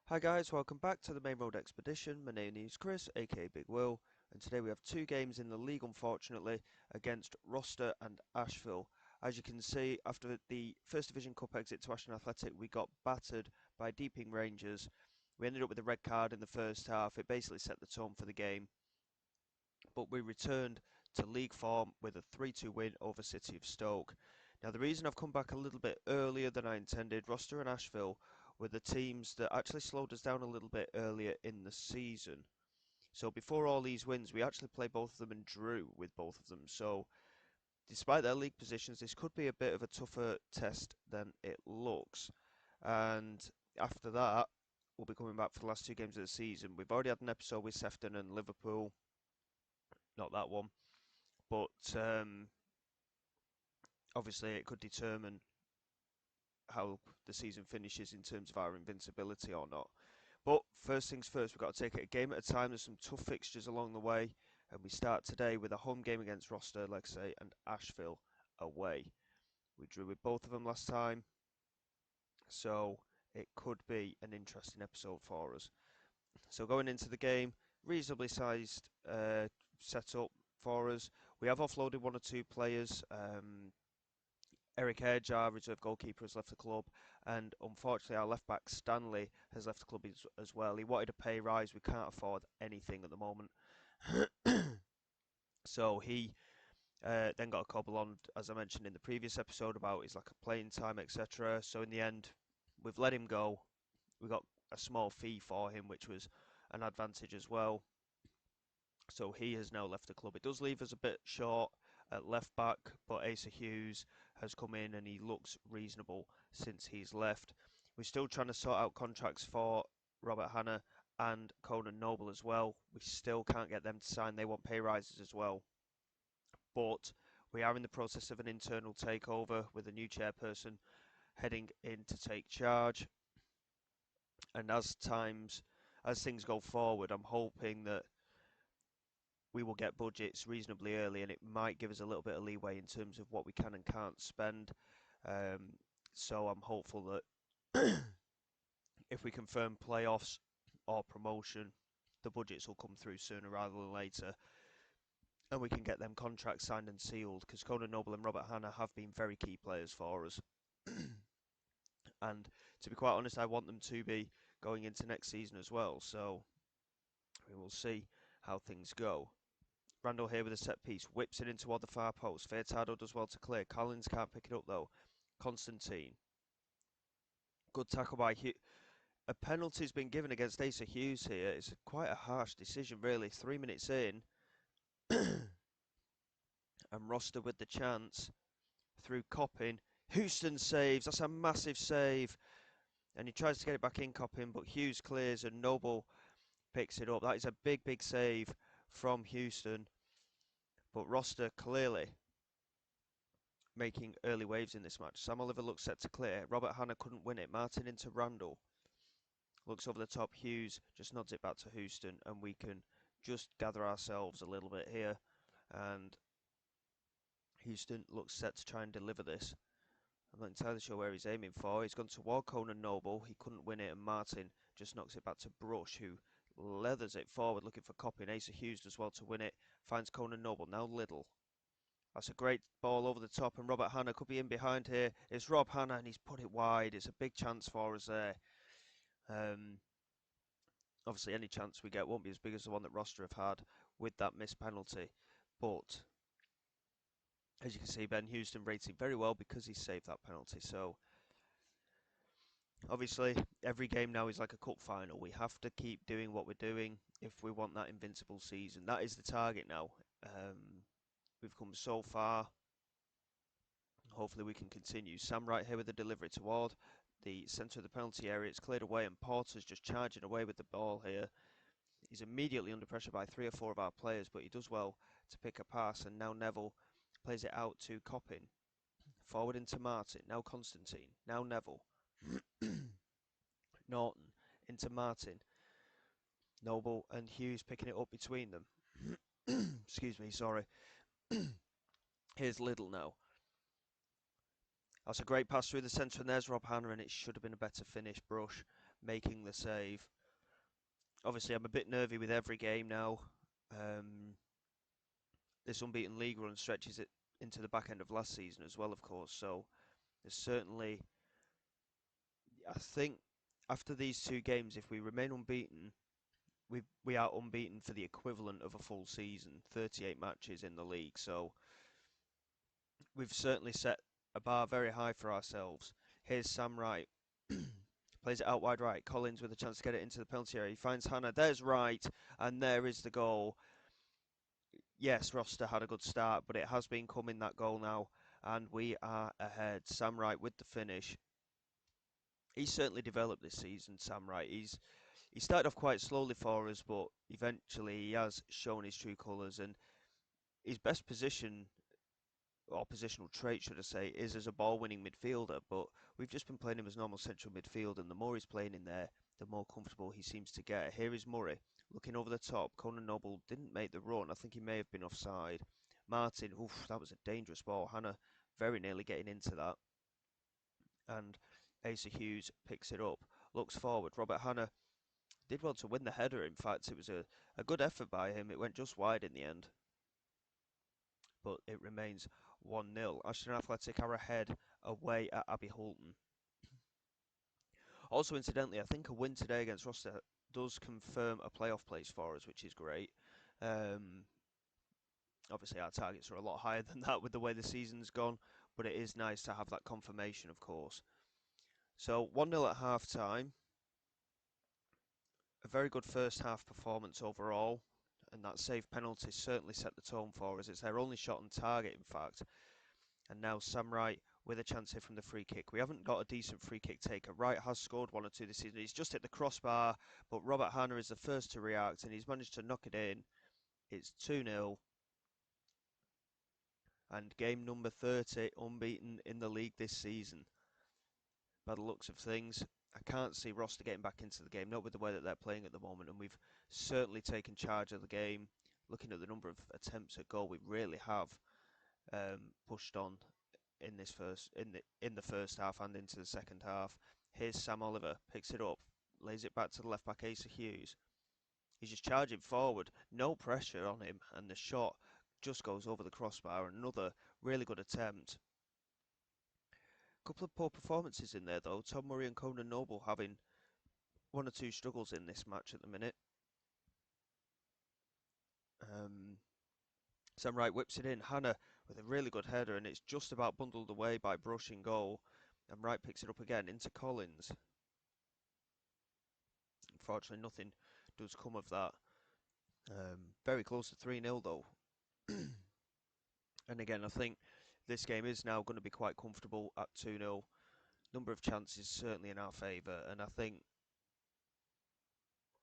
Hi guys, welcome back to the Main Road Expedition. My name is Chris, aka Big Will, and today we have two games in the league, unfortunately, against Rocester and Ashville. As you can see, after the First Division Cup exit to Ashton Athletic, we got battered by Deeping Rangers. We ended up with a red card in the first half. It basically set the tone for the game, but we returned to league form with a 3-2 win over City of Stoke. Now, the reason I've come back a little bit earlier than I intended, Rocester and Ashville were the teams that actually slowed us down a little bit earlier in the season. So before all these wins, we actually played both of them and drew with both of them. So despite their league positions, this could be a bit of a tougher test than it looks. And after that, we'll be coming back for the last two games of the season. We've already had an episode with Sefton and Liverpool, not that one, but obviously it could determine how the season finishes in terms of our invincibility or not. But first things first, we've got to take it a game at a time. There's some tough fixtures along the way, and we start today with a home game against Rocester, like I say, and Ashville away. We drew with both of them last time, so it could be an interesting episode for us. So going into the game, reasonably sized setup for us. We have offloaded one or two players. Eric Edge, our reserve goalkeeper, has left the club, and unfortunately, our left back Stanley has left the club as well. He wanted a pay rise. We can't afford anything at the moment, so he then got a cobble on, as I mentioned in the previous episode, about his lack of playing time, etc. So in the end, we've let him go. We got a small fee for him, which was an advantage as well. So he has now left the club. It does leave us a bit short at left back, but Asa Hughes has come in and he looks reasonable since he's left. We're still trying to sort out contracts for Robert Hanna and Conan Noble as well. We still can't get them to sign. They want pay rises as well. But we are in the process of an internal takeover with a new chairperson heading in to take charge. And as things go forward, I'm hoping that we will get budgets reasonably early, and it might give us a little bit of leeway in terms of what we can and can't spend. Um, so I'm hopeful that if we confirm playoffs or promotion, the budgets will come through sooner rather than later, and we can get them contracts signed and sealed. Because Conan Noble and Robert Hanna have been very key players for us, and to be quite honest, I want them to be going into next season as well. So we will see how things go. Randall here with a set piece, whips it in toward the far post. Furtado does well to clear. Collins can't pick it up though. Constantine. Good tackle by Hughes. A penalty's been given against Asa Hughes here. It's quite a harsh decision, really. 3 minutes in, and Rocester with the chance through Coppin. Houston saves. That's a massive save. And he tries to get it back in Coppin, but Hughes clears and Noble picks it up. That is a big, big save from Houston. But Rocester clearly making early waves in this match. Sam Oliver looks set to clear. Robert Hanna couldn't win it. Martin into Randall. Looks over the top. Hughes just nods it back to Houston, and we can just gather ourselves a little bit here. And Houston looks set to try and deliver this. I'm not entirely sure where he's aiming for. He's gone toward Conan Noble. He couldn't win it, and Martin just knocks it back to Brush, who leathers it forward, looking for Coppin. Asa Hughes does well to win it. Finds Conan Noble. Now Liddle. That's a great ball over the top, and Robert Hanna could be in behind here. It's Rob Hanna, and he's put it wide. It's a big chance for us there. Obviously, any chance we get won't be as big as the one that Rocester have had with that missed penalty. But, as you can see, Ben Houston rates it very well because he saved that penalty. So, obviously, every game now is like a cup final. We have to keep doing what we're doing if we want that invincible season. That is the target now. We've come so far. Hopefully we can continue. Sam right here with the delivery toward the centre of the penalty area. It's cleared away and Porter's just charging away with the ball here. He's immediately under pressure by 3 or 4 of our players, but he does well to pick a pass, and now Neville plays it out to Coppin. Forward into Martin, now Constantine, now Neville. Norton into Martin. Noble and Hughes picking it up between them. Excuse me, sorry. Here's Liddle now. That's a great pass through the centre, and there's Rob Hanna, and it should have been a better finish. Brush making the save. Obviously, I'm a bit nervy with every game now. Um, this unbeaten league run stretches it into the back end of last season as well, of course. So there's certainly, I think, after these two games, if we remain unbeaten, we are unbeaten for the equivalent of a full season, 38 matches in the league. So we've certainly set a bar very high for ourselves. Here's Sam Wright. Plays it out wide right. Collins with a chance to get it into the penalty area. He finds Hannah. There's Wright, and there is the goal. Yes, Rocester had a good start, but it has been coming, that goal now, and we are ahead. Sam Wright with the finish. He's certainly developed this season, Sam Wright. He started off quite slowly for us, but eventually he has shown his true colours, and his best position, or positional trait, should I say, is as a ball-winning midfielder. But we've just been playing him as normal central midfield, and the more he's playing in there, the more comfortable he seems to get. Here is Murray looking over the top. Conan Noble didn't make the run. I think he may have been offside. Martin, oof, that was a dangerous ball. Hannah very nearly getting into that. And Asa Hughes picks it up. Looks forward. Robert Hannah did well to win the header. In fact, it was a good effort by him. It went just wide in the end, but it remains 1-0. Ashton Athletic are ahead away at Abbey Hulton. Also, incidentally, I think a win today against Rocester does confirm a playoff place for us, which is great. Um, Obviously, our targets are a lot higher than that with the way the season's gone, but it is nice to have that confirmation, of course. So 1-0 at half time. A very good first half performance overall, and that save penalty certainly set the tone for us. It's their only shot on target, in fact. And now Sam Wright with a chance here from the free kick. We haven't got a decent free kick taker. Wright has scored one or two this season. He's just hit the crossbar, but Robert Hannah is the first to react, and he's managed to knock it in. It's 2-0. And game number 30, unbeaten in the league this season. By the looks of things, I can't see Rocester getting back into the game, not with the way that they're playing at the moment, and we've certainly taken charge of the game. Looking at the number of attempts at goal, we really have pushed on in the first half and into the second half. Here's Sam Oliver, picks it up, lays it back to the left back Asa Hughes. He's just charging forward, no pressure on him, and the shot just goes over the crossbar. Another really good attempt. Couple of poor performances in there though. Tom Murray and Conan Noble having one or two struggles in this match at the minute. Sam Wright whips it in. Hannah with a really good header, and it's just about bundled away by Brush in goal. And Wright picks it up again into Collins. Unfortunately, nothing does come of that. Very close to 3-0 though. And again, I think this game is now going to be quite comfortable at 2-0. Number of chances certainly in our favour, and I think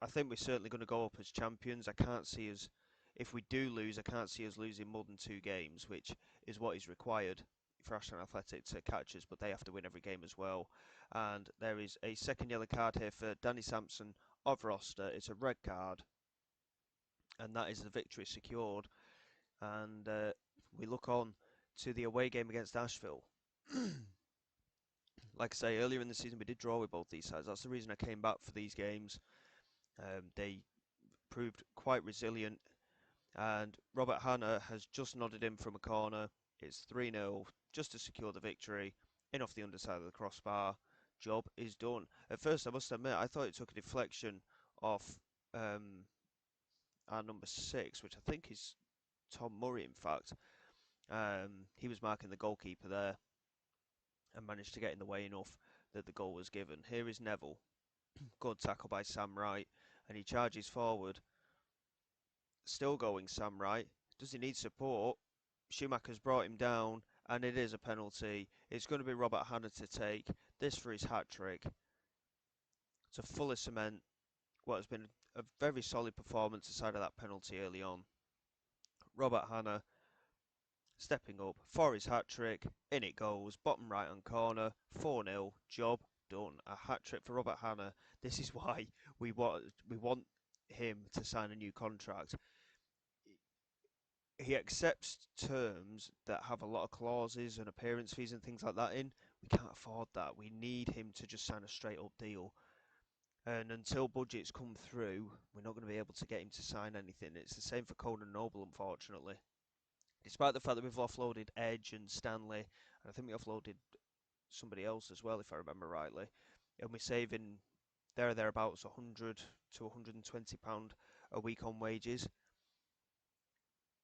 we're certainly going to go up as champions. I can't see us, if we do lose, I can't see us losing more than 2 games, which is what is required for Ashton Athletic to catch us, but they have to win every game as well. And there is a second yellow card here for Danny Sampson of Rocester. It's a red card, and that is the victory secured. And we look on to the away game against Ashville. Like I say, earlier in the season we did draw with both these sides. That's the reason I came back for these games. They proved quite resilient, and Robert Hannah has just nodded in from a corner. It's 3-0 just to secure the victory. In off the underside of the crossbar. Job is done. At first, I must admit, I thought it took a deflection off our number 6, which I think is Tom Murray, in fact. He was marking the goalkeeper there and managed to get in the way enough that the goal was given. Here is Neville. Good tackle by Sam Wright, and he charges forward. Still going, Sam Wright. Does he need support? Schumacher's brought him down, and it is a penalty. It's going to be Robert Hannah to take this for his hat-trick to fully cement what has been a very solid performance aside of that penalty early on. Robert Hannah stepping up for his hat-trick. In it goes, bottom right-hand corner, 4-0, job done. A hat-trick for Robert Hannah. This is why we want him to sign a new contract. He accepts terms that have a lot of clauses and appearance fees and things like that in. We can't afford that. We need him to just sign a straight up deal. And until budgets come through, we're not going to be able to get him to sign anything. It's the same for Conan Noble, unfortunately. Despite the fact that we've offloaded Edge and Stanley, and I think we offloaded somebody else as well, if I remember rightly, and we're saving there or thereabouts £100 to £120 a week on wages,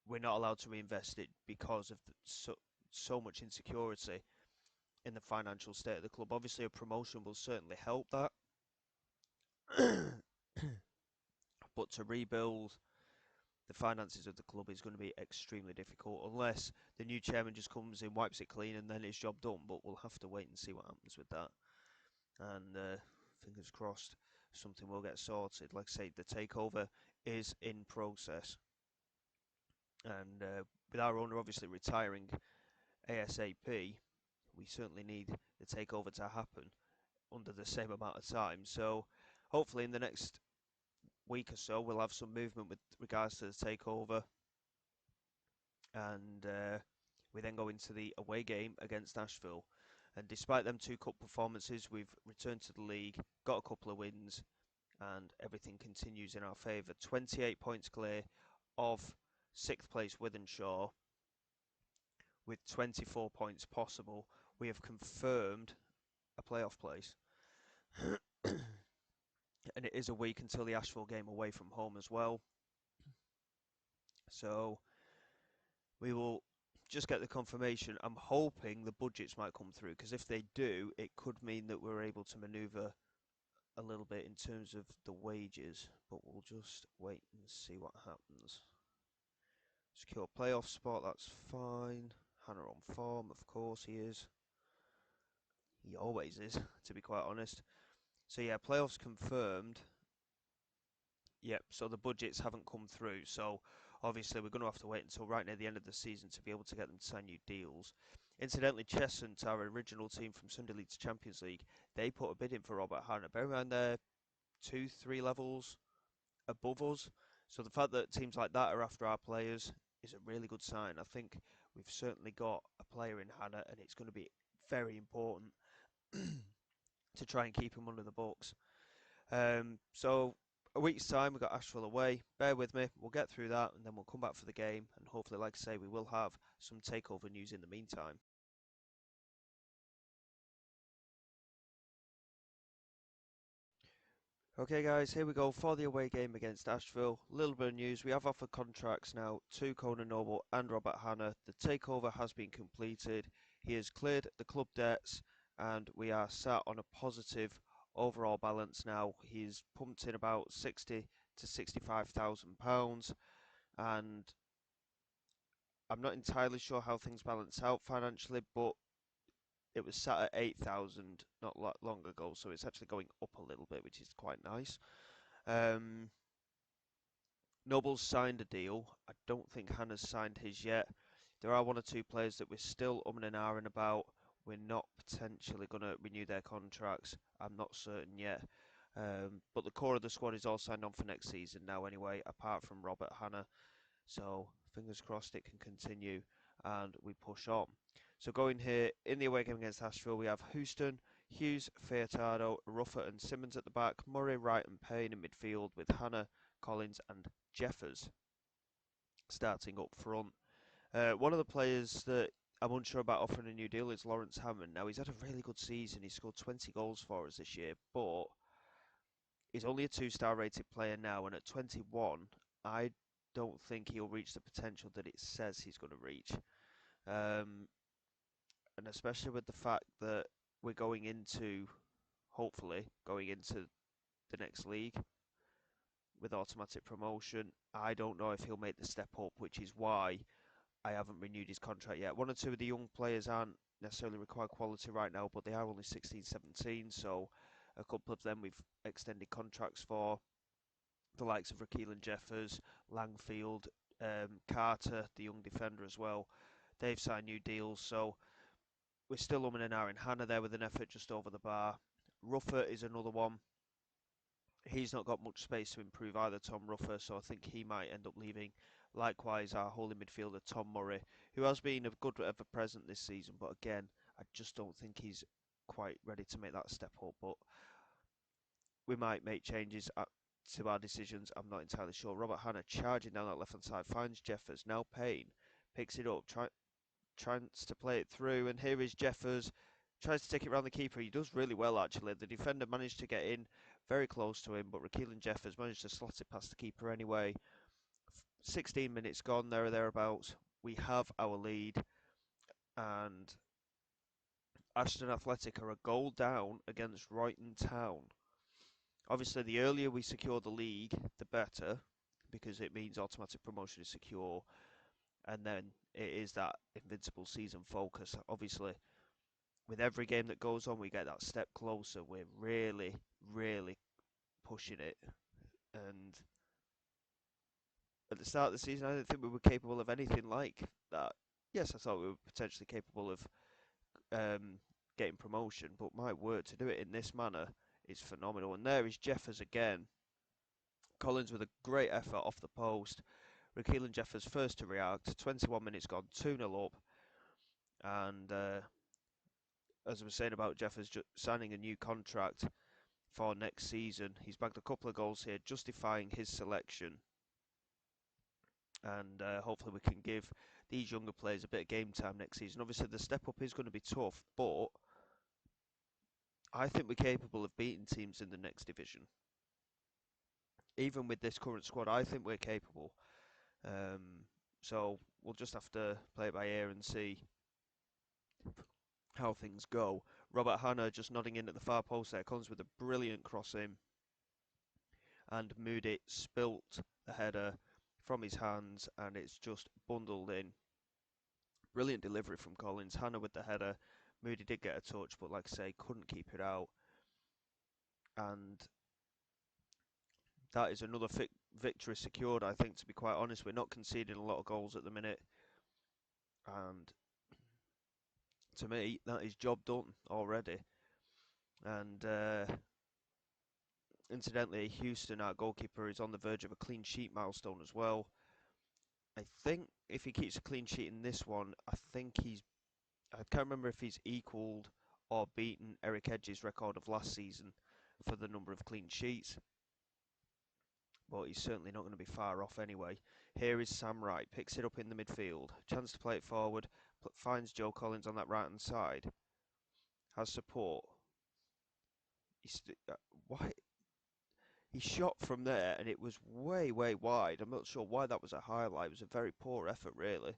we're not allowed to reinvest it because of so much insecurity in the financial state of the club. Obviously, a promotion will certainly help that, but to rebuild the finances of the club is going to be extremely difficult unless the new chairman just comes in, wipes it clean, and then it's job done. But we'll have to wait and see what happens with that. And fingers crossed, something will get sorted. Like I say, the takeover is in process, and with our owner obviously retiring ASAP, we certainly need the takeover to happen under the same amount of time. So hopefully in the next week or so we'll have some movement with regards to the takeover, and we then go into the away game against Ashville. And despite them two cup performances, we've returned to the league, got a couple of wins, and everything continues in our favour. 28 points clear of 6th place Wythenshawe, with 24 points possible. We have confirmed a playoff place. And it is a week until the Ashville game away from home as well. So we will just get the confirmation. I'm hoping the budgets might come through, because if they do, it could mean that we're able to manoeuvre a little bit in terms of the wages. But we'll just wait and see what happens. Secure playoff spot, that's fine. Hannah on form, of course he is. He always is, to be quite honest. So yeah, playoffs confirmed. Yep, so the budgets haven't come through. So obviously we're going to have to wait until right near the end of the season to be able to get them to sign new deals. Incidentally, Cheshunt, our original team from Sunday League to Champions League, they put a bid in for Robert Hannah. Bear in mind they're 2-3 levels above us. So the fact that teams like that are after our players is a really good sign. I think we've certainly got a player in Hannah, and it's going to be very important to try and keep him under the books. So a week's time, we've got Ashville away. Bear with me, we'll get through that, and then we'll come back for the game. And hopefully, like I say, we will have some takeover news in the meantime. Okay, guys, here we go for the away game against Ashville. A little bit of news. We have offered contracts now to Conan Noble and Robert Hannah. The takeover has been completed. He has cleared the club debts, and we are sat on a positive overall balance now. He's pumped in about 60 to £65,000, and I'm not entirely sure how things balance out financially, but it was sat at 8,000 not long ago, so it's actually going up a little bit, which is quite nice. Um, Noble's signed a deal. I don't think Hannah's signed his yet. There are one or two players that we're still umming and ahhing about. We're not potentially going to renew their contracts. I'm not certain yet. But the core of the squad is all signed on for next season now anyway, apart from Robert Hannah. So fingers crossed it can continue and we push on. So going here in the away game against Ashville, we have Houston, Hughes, Furtado, Ruffer and Simmons at the back, Murray, Wright and Payne in midfield, with Hannah, Collins and Jeffers starting up front. One of the players that I'm unsure about offering a new deal is Lawrence Hammond. Now, he's had a really good season. He scored 20 goals for us this year, but he's only a 2-star rated player now, and at 21, I don't think he'll reach the potential that it says he's going to reach. And especially with the fact that we're going into, hopefully, going into the next league with automatic promotion, I don't know if he'll make the step up, which is why I haven't renewed his contract yet. One or two of the young players aren't necessarily require quality right now, but they are only 16, 17, so a couple of them we've extended contracts for. The likes of Rakeelan Jeffers, Langfield, Carter, the young defender as well. They've signed new deals, so we're still umming and ahhing. Hannah there with an effort just over the bar. Ruffer is another one. He's not got much space to improve either, Tom Ruffer, so I think he might end up leaving. Likewise, our holding midfielder, Tom Murray, who has been a good ever present this season, but again, I just don't think he's quite ready to make that step up. But we might make changes to our decisions. I'm not entirely sure. Robert Hanna charging down that left-hand side, finds Jeffers. Now Payne picks it up, tries to play it through, and here is Jeffers. Tries to take it around the keeper. He does really well, actually. The defender managed to get in very close to him, but Rakeelan Jeffers managed to slot it past the keeper anyway. 16 minutes gone, there or thereabouts. We have our lead, and Ashton Athletic are a goal down against Royton Town. Obviously, the earlier we secure the league, the better, because it means automatic promotion is secure, and then it is that invincible season focus. Obviously, with every game that goes on, we get that step closer. We're really, really pushing it, and at the start of the season, I didn't think we were capable of anything like that. Yes, I thought we were potentially capable of getting promotion, but my word, to do it in this manner is phenomenal. And there is Jeffers again. Collins with a great effort off the post. Rakeelan Jeffers first to react. 21 minutes gone, 2-0 up. And as I was saying about Jeffers signing a new contract for next season, he's bagged a couple of goals here, justifying his selection. And hopefully we can give these younger players a bit of game time next season. Obviously the step up is going to be tough, but I think we're capable of beating teams in the next division. Even with this current squad, I think we're capable. So we'll just have to play it by ear and see how things go. Robert Hanna just nodding in at the far post there. Collins with a brilliant cross in. And Moody spilt the header from his hands, and it's just bundled in. Brilliant delivery from Collins. Hanna with the header. Moody did get a touch, but like I say, couldn't keep it out. And that is another victory secured, I think, to be quite honest. We're not conceding a lot of goals at the minute. And to me, that is job done already. And incidentally, Houston, our goalkeeper, is on the verge of a clean sheet milestone as well. I think if he keeps a clean sheet in this one, I can't remember if he's equalled or beaten Eric Edge's record of last season for the number of clean sheets. But he's certainly not going to be far off anyway. Here is Sam Wright, picks it up in the midfield. Chance to play it forward, finds Joe Collins on that right-hand side. Has support. Why? He shot from there and it was way, way wide. I'm not sure why that was a highlight. It was a very poor effort, really.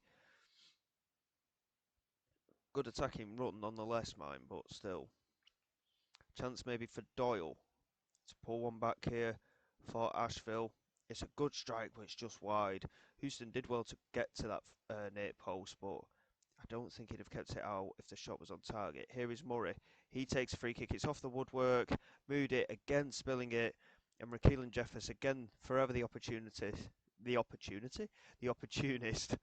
Good attacking run nonetheless, mine, but still. Chance maybe for Doyle to pull one back here for Ashville. It's a good strike, but it's just wide. Houston did well to get to that near post, but I don't think he'd have kept it out if the shot was on target. Here is Murray. He takes a free kick. It's off the woodwork. Moody again spilling it. And Rakeelan Jeffers again forever the opportunity. The opportunity? The opportunist.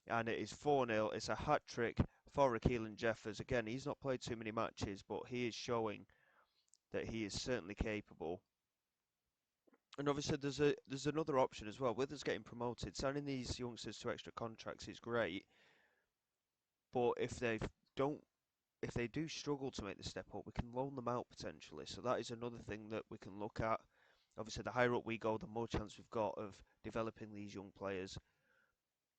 And it is 4-0. It's a hat-trick for Rakeelan Jeffers. Again, he's not played too many matches, but he is showing that he is certainly capable. And obviously there's another option as well. With us getting promoted, signing these youngsters to extra contracts is great. But if they do struggle to make the step up, we can loan them out potentially. So that is another thing that we can look at. Obviously, the higher up we go, the more chance we've got of developing these young players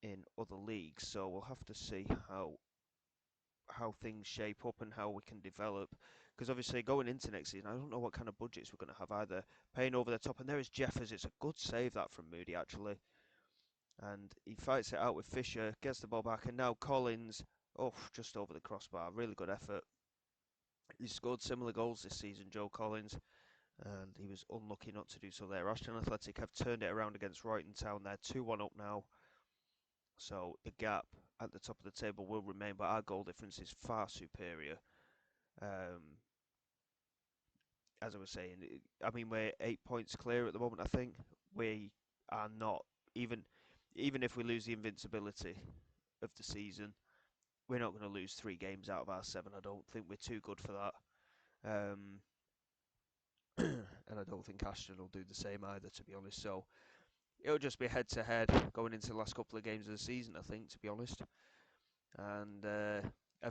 in other leagues. So we'll have to see how things shape up and how we can develop. Because obviously, going into next season, I don't know what kind of budgets we're going to have either. Paying over the top, and there is Jeffers. It's a good save that from Moody actually, and he fights it out with Fisher, gets the ball back, and now Collins. Oh, just over the crossbar. Really good effort. He's scored similar goals this season, Joe Collins, and he was unlucky not to do so there. Ashton Athletic have turned it around against Royton Town. They're 2-1 up now. So the gap at the top of the table will remain, but our goal difference is far superior. As I was saying, I mean, we're 8 points clear at the moment, I think. We are not, even if we lose the invincibility of the season, we're not going to lose 3 games out of our 7. I don't think we're too good for that. And I don't think Ashton will do the same either, to be honest. So it'll just be head-to-head going into the last couple of games of the season, I think, to be honest. And a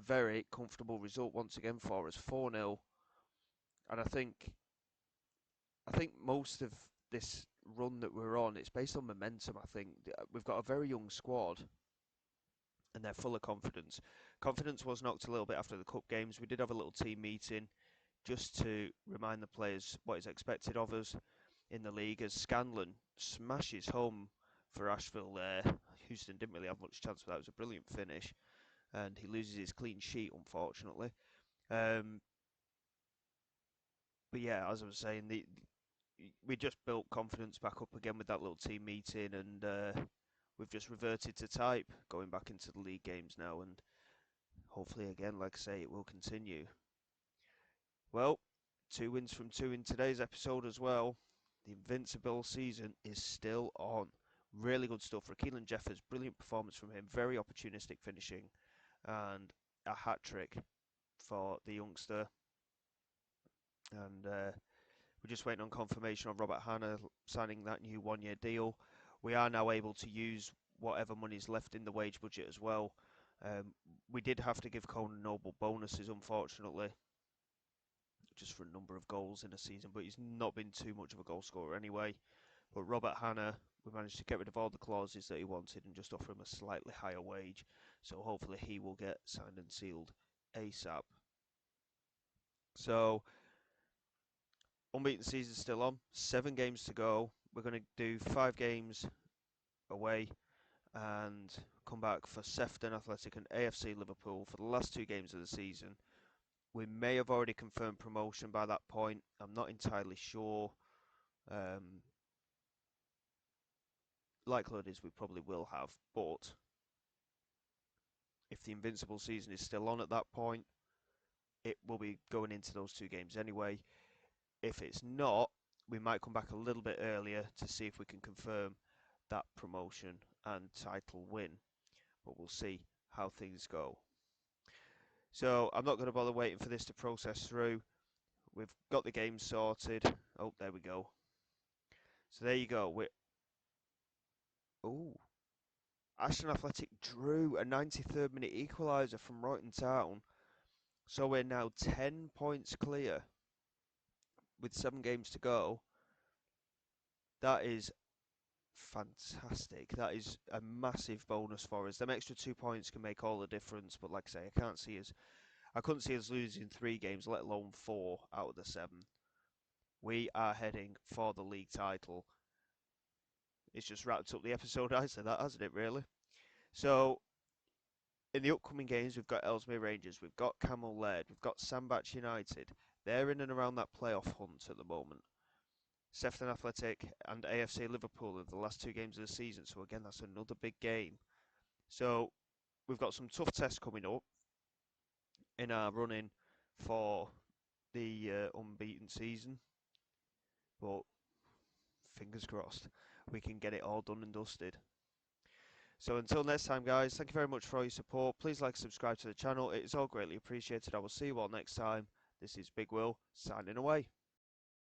very comfortable result once again for us, 4-0. And I think I think most of this run that we're on, it's based on momentum. I think we've got a very young squad, and they're full of confidence. Confidence was knocked a little bit after the cup games. We did have a little team meeting just to remind the players what is expected of us in the league, as Scanlon smashes home for Ashville there. Houston didn't really have much chance for that. It was a brilliant finish, and he loses his clean sheet, unfortunately. Um, but yeah, as I was saying, we just built confidence back up again with that little team meeting, and we've just reverted to type going back into the league games now, and hopefully again, like I say, it will continue. Well, 2 wins from 2 in today's episode as well. The Invincible season is still on. Really good stuff. Keelan Jeffers, brilliant performance from him. Very opportunistic finishing, and a hat trick for the youngster. And we're just waiting on confirmation on Robert Hanna signing that new 1 year deal. We are now able to use whatever money's left in the wage budget as well. We did have to give Conan Noble bonuses, unfortunately, just for a number of goals in a season, but he's not been too much of a goal scorer anyway. But Robert Hanna, we managed to get rid of all the clauses that he wanted and just offer him a slightly higher wage. So hopefully he will get signed and sealed ASAP. So, unbeaten season still on. 7 games to go. We're going to do 5 games away and come back for Sefton Athletic and AFC Liverpool for the last 2 games of the season. We may have already confirmed promotion by that point. I'm not entirely sure. Likelihood is we probably will have, but if the Invincible season is still on at that point, it will be going into those 2 games anyway. If it's not, we might come back a little bit earlier to see if we can confirm that promotion and title win, but we'll see how things go. So I'm not going to bother waiting for this to process through. We've got the game sorted. Oh, there we go. So there you go. Ashton Athletic drew a 93rd minute equaliser from Royton Town. So we're now 10 points clear with 7 games to go. That is fantastic. That is a massive bonus for us. Them extra 2 points can make all the difference, but like I say, I couldn't see us losing 3 games, let alone 4 out of the 7. We are heading for the league title. It's just wrapped up the episode nicely, that, hasn't it, really? So, in the upcoming games, we've got Ellesmere Rangers, we've got Camel Laird, we've got Sandbach United. They're in and around that playoff hunt at the moment. Sefton Athletic and AFC Liverpool are the last 2 games of the season, so again, that's another big game. So, we've got some tough tests coming up in our running for the unbeaten season, but fingers crossed we can get it all done and dusted. So until next time, guys, thank you very much for all your support. Please like and subscribe to the channel. It is all greatly appreciated. I will see you all next time. This is Big Will, signing away.